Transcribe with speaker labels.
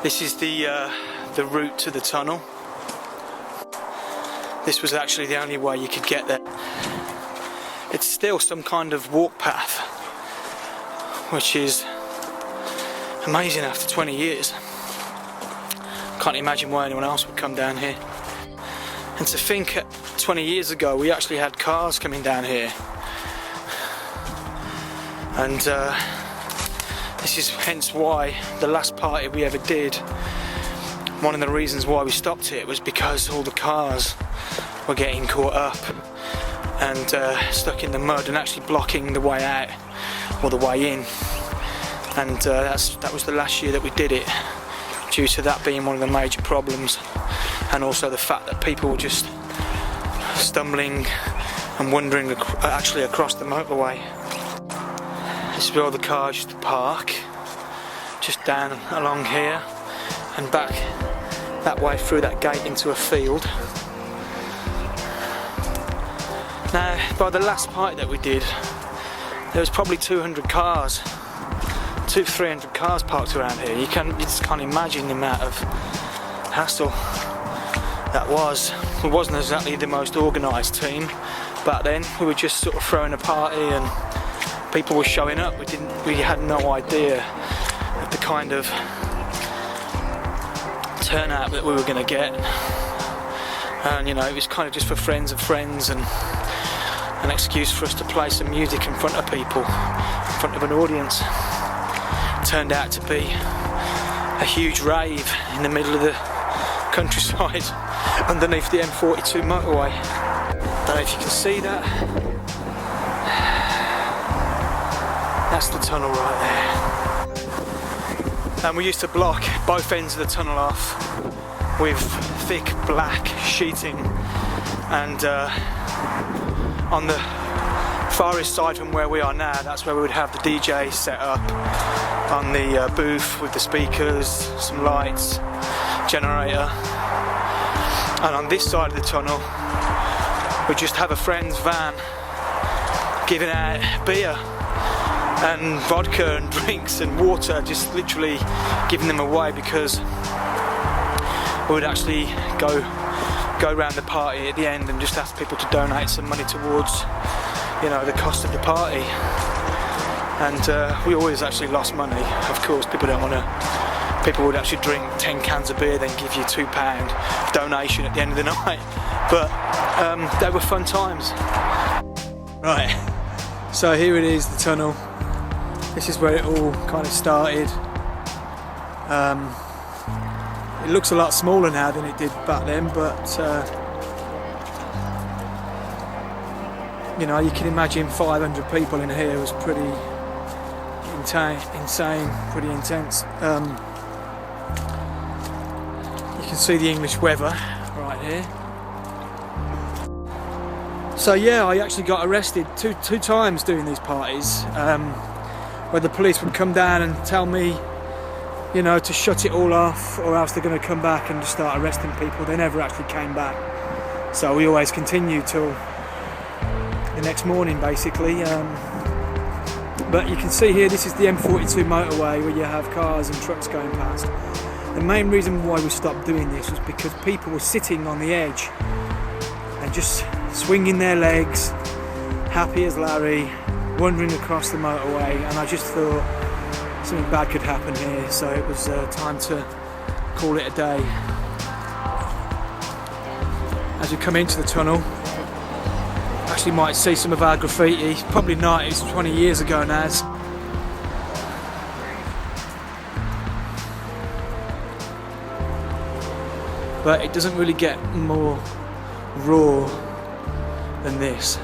Speaker 1: This is the route to the tunnel. This was actually the only way you could get there. It's still some kind of walk path, which is amazing after 20 years. Can't imagine why anyone else would come down here. And to think 20 years ago we actually had cars coming down here. And this is hence why the last party we ever did, one of the reasons why we stopped it was because all the cars were getting caught up and stuck in the mud and actually blocking the way out or the way in. And that was the last year that we did it, due to that being one of the major problems, and also the fact that people were just stumbling and wandering actually across the motorway. This is where all the cars used to park, just down along here and back that way through that gate into a field. Now, by the last party that we did, there was probably 200 cars, 200-300 cars parked around here. You just can't imagine the amount of hassle that was. We wasn't exactly the most organised team back then. We were just sort of throwing a party and people were showing up. We had no idea of the kind of turnout that we were going to get. And you know, it was kind of just for friends of friends and an excuse for us to play some music in front of people, in front of an audience. Turned out to be a huge rave in the middle of the countryside underneath the M42 motorway. Don't know if you can see that. That's the tunnel right there. And we used to block both ends of the tunnel off with thick black sheeting, and on the farthest side from where we are now, that's where we would have the DJ set up on the booth with the speakers, some lights, generator. And on this side of the tunnel we just have a friend's van giving out beer and vodka and drinks and water, just literally giving them away, because we would actually go around the party at the end and just ask people to donate some money towards, you know, the cost of the party. And we always actually lost money. Of course, people would actually drink 10 cans of beer, then give you £2 donation at the end of the night. But they were fun times. Right, so here it is, the tunnel. This is where it all kind of started. It looks a lot smaller now than it did back then, but you know, you can imagine 500 people in here was pretty insane, pretty intense. You can see the English weather right here. So yeah, I actually got arrested two times doing these parties, where the police would come down and tell me, you know, to shut it all off, or else they're going to come back and just start arresting people. They never actually came back, so we always continued till the next morning, basically. But you can see here, this is the M42 motorway, where you have cars and trucks going past. The main reason why we stopped doing this was because people were sitting on the edge and just swinging their legs, happy as Larry, wandering across the motorway, and I just thought something bad could happen here, so it was time to call it a day. As we come into the tunnel, actually might see some of our graffiti. Probably not, it's 20 years ago now. But it doesn't really get more raw than this.